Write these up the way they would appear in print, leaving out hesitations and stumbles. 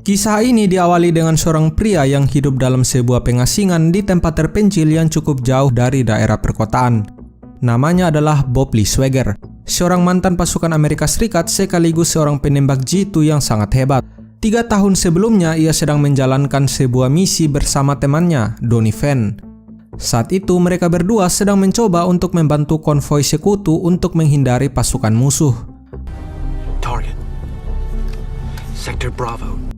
Kisah ini diawali dengan seorang pria yang hidup dalam sebuah pengasingan di tempat terpencil yang cukup jauh dari daerah perkotaan. Namanya adalah Bob Lee Swager, seorang mantan pasukan Amerika Serikat sekaligus seorang penembak jitu yang sangat hebat. 3 tahun sebelumnya ia sedang menjalankan sebuah misi bersama temannya, Donnie Van. Saat itu mereka berdua sedang mencoba untuk membantu konvoi sekutu untuk menghindari pasukan musuh. Target. Sector Bravo.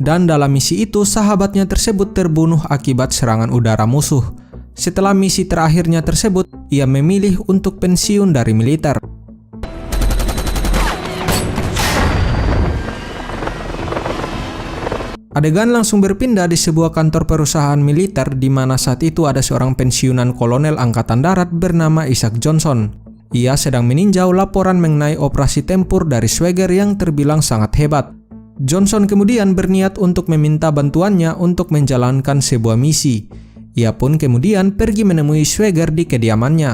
Dan dalam misi itu, sahabatnya tersebut terbunuh akibat serangan udara musuh. Setelah misi terakhirnya tersebut, ia memilih untuk pensiun dari militer. Adegan langsung berpindah di sebuah kantor perusahaan militer di mana saat itu ada seorang pensiunan kolonel angkatan darat bernama Isaac Johnson. Ia sedang meninjau laporan mengenai operasi tempur dari Swager yang terbilang sangat hebat. Johnson kemudian berniat untuk meminta bantuannya untuk menjalankan sebuah misi. Ia pun kemudian pergi menemui Swager di kediamannya.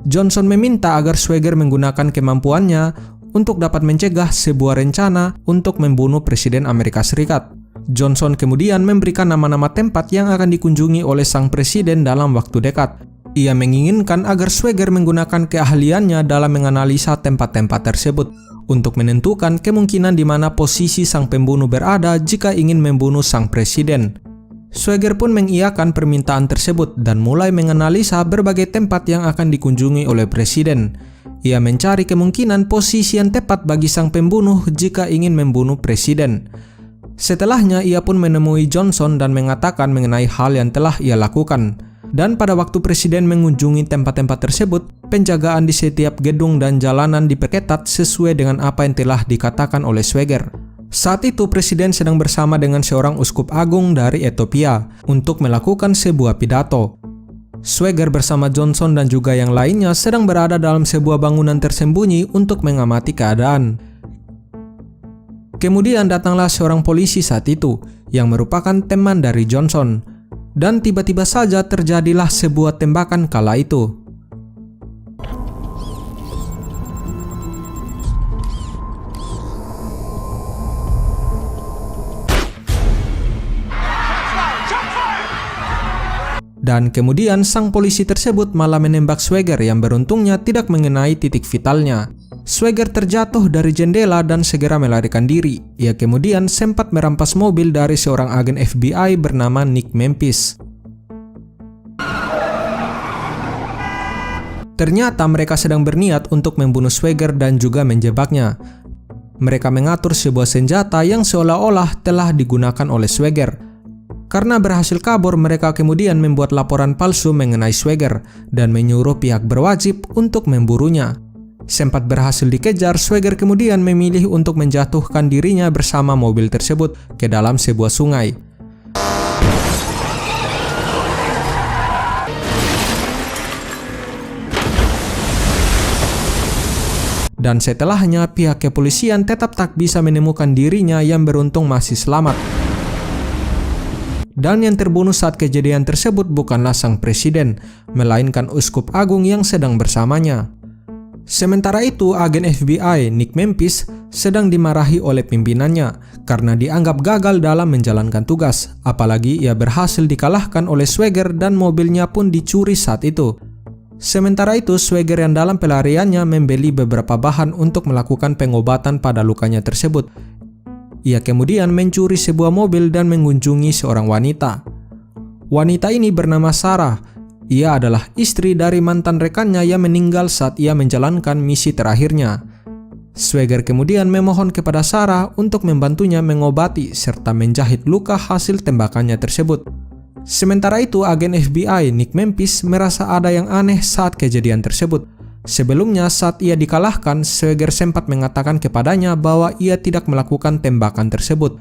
Johnson meminta agar Swager menggunakan kemampuannya untuk dapat mencegah sebuah rencana untuk membunuh Presiden Amerika Serikat. Johnson kemudian memberikan nama-nama tempat yang akan dikunjungi oleh sang presiden dalam waktu dekat. Ia menginginkan agar Swager menggunakan keahliannya dalam menganalisa tempat-tempat tersebut untuk menentukan kemungkinan di mana posisi sang pembunuh berada jika ingin membunuh sang presiden. Swager pun mengiyakan permintaan tersebut dan mulai menganalisa berbagai tempat yang akan dikunjungi oleh presiden. Ia mencari kemungkinan posisi yang tepat bagi sang pembunuh jika ingin membunuh presiden. Setelahnya ia pun menemui Johnson dan mengatakan mengenai hal yang telah ia lakukan. Dan pada waktu presiden mengunjungi tempat-tempat tersebut, penjagaan di setiap gedung dan jalanan diperketat sesuai dengan apa yang telah dikatakan oleh Swager. Saat itu presiden sedang bersama dengan seorang uskup agung dari Ethiopia untuk melakukan sebuah pidato. Swager bersama Johnson dan juga yang lainnya sedang berada dalam sebuah bangunan tersembunyi untuk mengamati keadaan. Kemudian datanglah seorang polisi saat itu yang merupakan teman dari Johnson. Dan tiba-tiba saja terjadilah sebuah tembakan kala itu. Dan kemudian sang polisi tersebut malah menembak Swager yang beruntungnya tidak mengenai titik vitalnya. Swager terjatuh dari jendela dan segera melarikan diri. Ia kemudian sempat merampas mobil dari seorang agen FBI bernama Nick Memphis. Ternyata mereka sedang berniat untuk membunuh Swager dan juga menjebaknya. Mereka mengatur sebuah senjata yang seolah-olah telah digunakan oleh Swager. Karena berhasil kabur, mereka kemudian membuat laporan palsu mengenai Swager dan menyuruh pihak berwajib untuk memburunya. Sempat berhasil dikejar, Swager kemudian memilih untuk menjatuhkan dirinya bersama mobil tersebut ke dalam sebuah sungai. Dan setelahnya pihak kepolisian tetap tak bisa menemukan dirinya yang beruntung masih selamat. Dan yang terbunuh saat kejadian tersebut bukanlah sang presiden, melainkan uskup agung yang sedang bersamanya. Sementara itu, agen FBI Nick Memphis sedang dimarahi oleh pimpinannya karena dianggap gagal dalam menjalankan tugas, apalagi ia berhasil dikalahkan oleh Swager dan mobilnya pun dicuri saat itu. Sementara itu, Swager yang dalam pelariannya membeli beberapa bahan untuk melakukan pengobatan pada lukanya tersebut. Ia kemudian mencuri sebuah mobil dan mengunjungi seorang wanita. Wanita ini bernama Sarah. Ia adalah istri dari mantan rekannya yang meninggal saat ia menjalankan misi terakhirnya. Swager kemudian memohon kepada Sarah untuk membantunya mengobati serta menjahit luka hasil tembakannya tersebut. Sementara itu, agen FBI Nick Memphis merasa ada yang aneh saat kejadian tersebut. Sebelumnya, saat ia dikalahkan, Swager sempat mengatakan kepadanya bahwa ia tidak melakukan tembakan tersebut.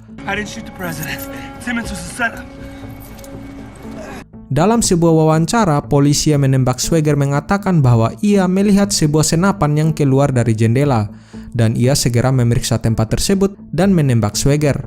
Dalam sebuah wawancara, polisi yang menembak Swagger mengatakan bahwa ia melihat sebuah senapan yang keluar dari jendela, dan ia segera memeriksa tempat tersebut dan menembak Swagger.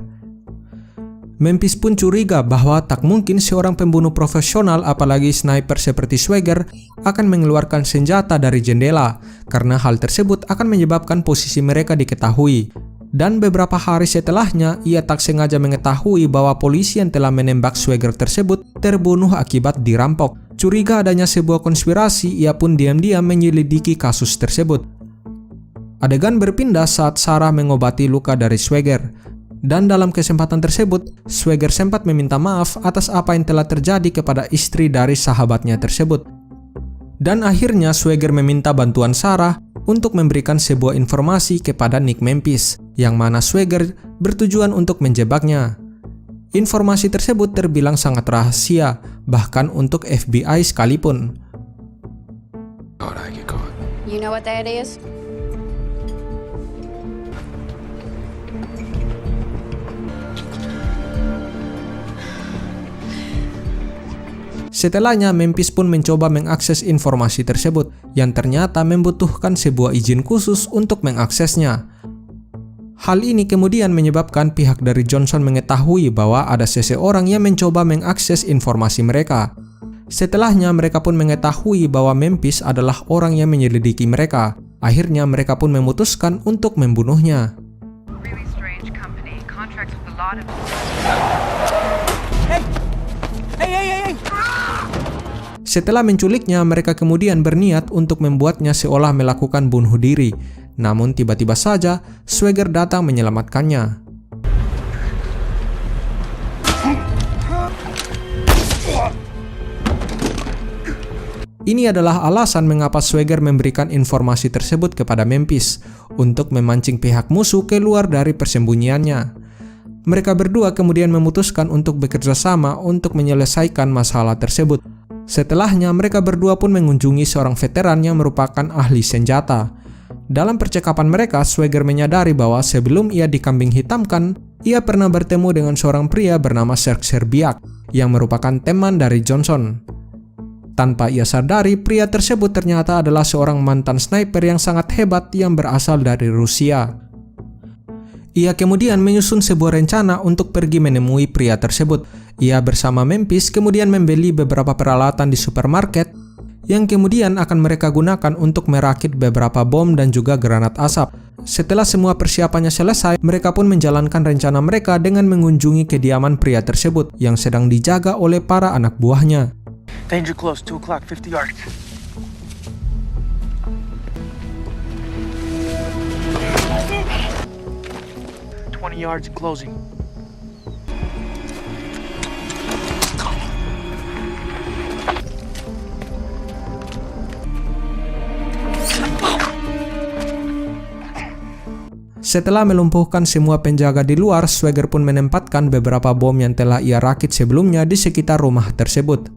Memphis pun curiga bahwa tak mungkin seorang pembunuh profesional, apalagi sniper seperti Swagger, akan mengeluarkan senjata dari jendela, karena hal tersebut akan menyebabkan posisi mereka diketahui. Dan beberapa hari setelahnya, ia tak sengaja mengetahui bahwa polisi yang telah menembak Swagger tersebut terbunuh akibat dirampok. Curiga adanya sebuah konspirasi, ia pun diam-diam menyelidiki kasus tersebut. Adegan berpindah saat Sarah mengobati luka dari Swagger. Dan dalam kesempatan tersebut, Swagger sempat meminta maaf atas apa yang telah terjadi kepada istri dari sahabatnya tersebut. Dan akhirnya Swagger meminta bantuan Sarah untuk memberikan sebuah informasi kepada Nick Memphis, yang mana Swagger bertujuan untuk menjebaknya. Informasi tersebut terbilang sangat rahasia, bahkan untuk FBI sekalipun. You know what that is? Setelahnya, Memphis pun mencoba mengakses informasi tersebut, yang ternyata membutuhkan sebuah izin khusus untuk mengaksesnya. Hal ini kemudian menyebabkan pihak dari Johnson mengetahui bahwa ada seseorang yang mencoba mengakses informasi mereka. Setelahnya, mereka pun mengetahui bahwa Memphis adalah orang yang menyelidiki mereka. Akhirnya, mereka pun memutuskan untuk membunuhnya. Setelah menculiknya, mereka kemudian berniat untuk membuatnya seolah melakukan bunuh diri. Namun tiba-tiba saja, Swagger datang menyelamatkannya. Ini adalah alasan mengapa Swagger memberikan informasi tersebut kepada Memphis, untuk memancing pihak musuh keluar dari persembunyiannya. Mereka berdua kemudian memutuskan untuk bekerja sama untuk menyelesaikan masalah tersebut. Setelahnya, mereka berdua pun mengunjungi seorang veteran yang merupakan ahli senjata. Dalam percakapan mereka, Swagger menyadari bahwa sebelum ia dikambing hitamkan, ia pernah bertemu dengan seorang pria bernama Serge Serbiak, yang merupakan teman dari Johnson. Tanpa ia sadari, pria tersebut ternyata adalah seorang mantan sniper yang sangat hebat yang berasal dari Rusia. Ia kemudian menyusun sebuah rencana untuk pergi menemui pria tersebut. Ia bersama Memphis kemudian membeli beberapa peralatan di supermarket yang kemudian akan mereka gunakan untuk merakit beberapa bom dan juga granat asap. Setelah semua persiapannya selesai, mereka pun menjalankan rencana mereka dengan mengunjungi kediaman pria tersebut yang sedang dijaga oleh para anak buahnya. Danger close, 2 o'clock, 50 yards. Yards and closing. Setelah melumpuhkan semua penjaga di luar, Swagger pun menempatkan beberapa bom yang telah ia rakit sebelumnya di sekitar rumah tersebut.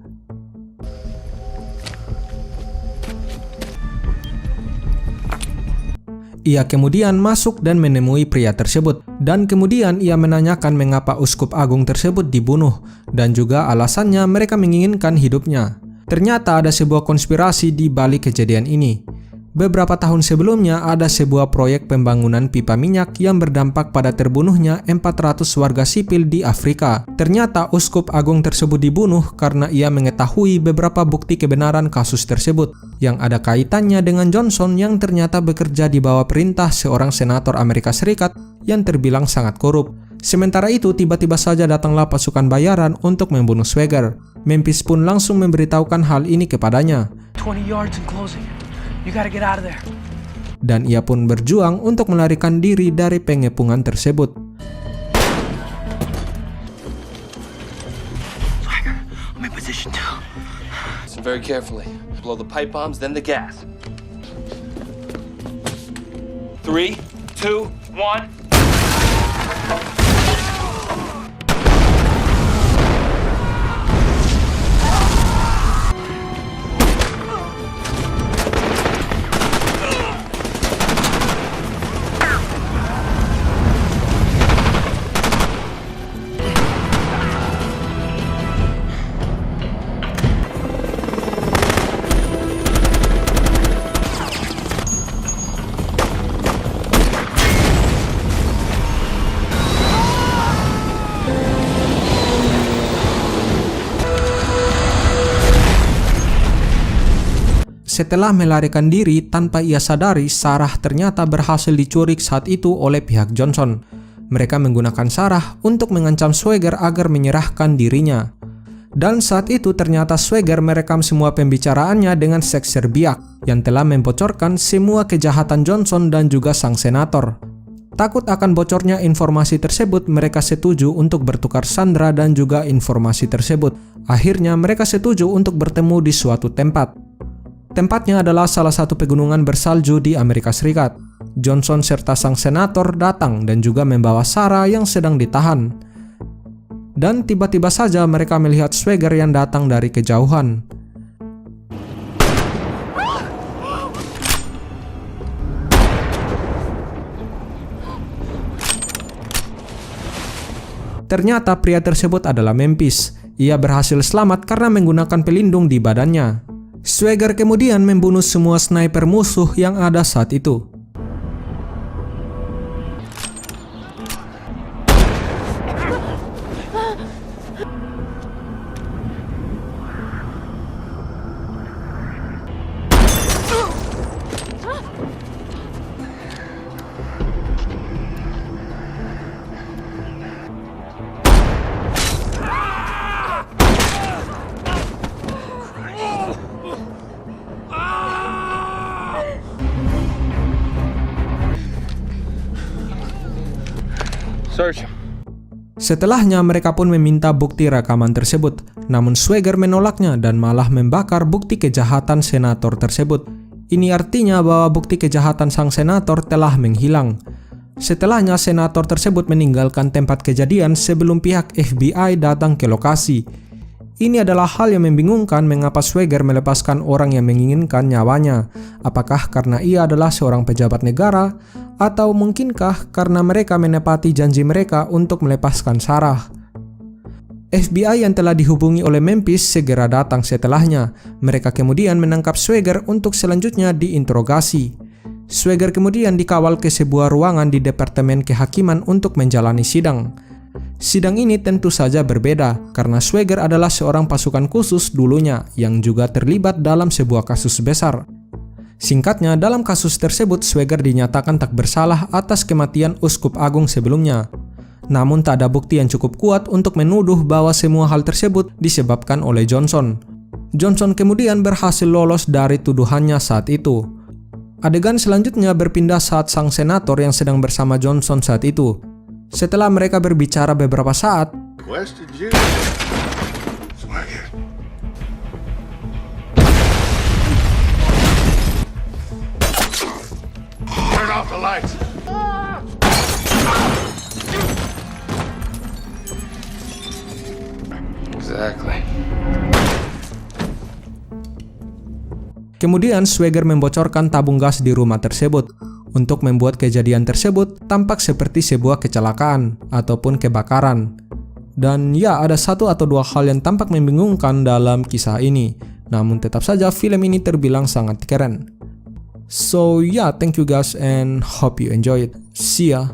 Ia kemudian masuk dan menemui pria tersebut, dan kemudian ia menanyakan mengapa uskup agung tersebut dibunuh, dan juga alasannya mereka menginginkan hidupnya. Ternyata ada sebuah konspirasi di balik kejadian ini. Beberapa tahun sebelumnya ada sebuah proyek pembangunan pipa minyak yang berdampak pada terbunuhnya 400 warga sipil di Afrika. Ternyata uskup agung tersebut dibunuh karena ia mengetahui beberapa bukti kebenaran kasus tersebut yang ada kaitannya dengan Johnson yang ternyata bekerja di bawah perintah seorang senator Amerika Serikat yang terbilang sangat korup. Sementara itu, tiba-tiba saja datanglah pasukan bayaran untuk membunuh Swagger. Memphis pun langsung memberitahukan hal ini kepadanya. 20 yards and closing. You gotta get out of there. Dan ia pun berjuang untuk melarikan diri dari pengepungan tersebut. Swagger, I'm in position 2. Listen very carefully. Blow the pipe bombs, then the gas. 3, 2, 1. Setelah melarikan diri tanpa ia sadari, Sarah ternyata berhasil diculik saat itu oleh pihak Johnson. Mereka menggunakan Sarah untuk mengancam Swagger agar menyerahkan dirinya. Dan saat itu ternyata Swagger merekam semua pembicaraannya dengan sekser biak yang telah membocorkan semua kejahatan Johnson dan juga sang senator. Takut akan bocornya informasi tersebut, mereka setuju untuk bertukar sandera dan juga informasi tersebut. Akhirnya mereka setuju untuk bertemu di suatu tempat. Tempatnya adalah salah satu pegunungan bersalju di Amerika Serikat. Johnson serta sang senator datang dan juga membawa Sarah yang sedang ditahan. Dan tiba-tiba saja mereka melihat Swagger yang datang dari kejauhan. Ternyata pria tersebut adalah Memphis. Ia berhasil selamat karena menggunakan pelindung di badannya. Swagger kemudian membunuh semua sniper musuh yang ada saat itu. Search. Setelahnya mereka pun meminta bukti rekaman tersebut, namun Swagger menolaknya dan malah membakar bukti kejahatan senator tersebut. Ini artinya bahwa bukti kejahatan sang senator telah menghilang. Setelahnya senator tersebut meninggalkan tempat kejadian sebelum pihak FBI datang ke lokasi. Ini adalah hal yang membingungkan mengapa Swagger melepaskan orang yang menginginkan nyawanya. Apakah karena ia adalah seorang pejabat negara, atau mungkinkah karena mereka menepati janji mereka untuk melepaskan Sarah? FBI yang telah dihubungi oleh Memphis segera datang setelahnya. Mereka kemudian menangkap Swagger untuk selanjutnya diinterogasi. Swagger kemudian dikawal ke sebuah ruangan di Departemen Kehakiman untuk menjalani sidang. Sidang ini tentu saja berbeda karena Swagger adalah seorang pasukan khusus dulunya yang juga terlibat dalam sebuah kasus besar. Singkatnya, dalam kasus tersebut Swagger dinyatakan tak bersalah atas kematian Uskup Agung sebelumnya. Namun tak ada bukti yang cukup kuat untuk menuduh bahwa semua hal tersebut disebabkan oleh Johnson. Johnson kemudian berhasil lolos dari tuduhannya saat itu. Adegan selanjutnya berpindah saat sang senator yang sedang bersama Johnson saat itu. Setelah mereka berbicara beberapa saat, Turn off the lights. Exactly. kemudian Swagger membocorkan tabung gas di rumah tersebut untuk membuat kejadian tersebut tampak seperti sebuah kecelakaan ataupun kebakaran. Dan ya, ada satu atau dua hal yang tampak membingungkan dalam kisah ini. Namun tetap saja film ini terbilang sangat keren. So yeah, thank you guys and hope you enjoy it. See ya.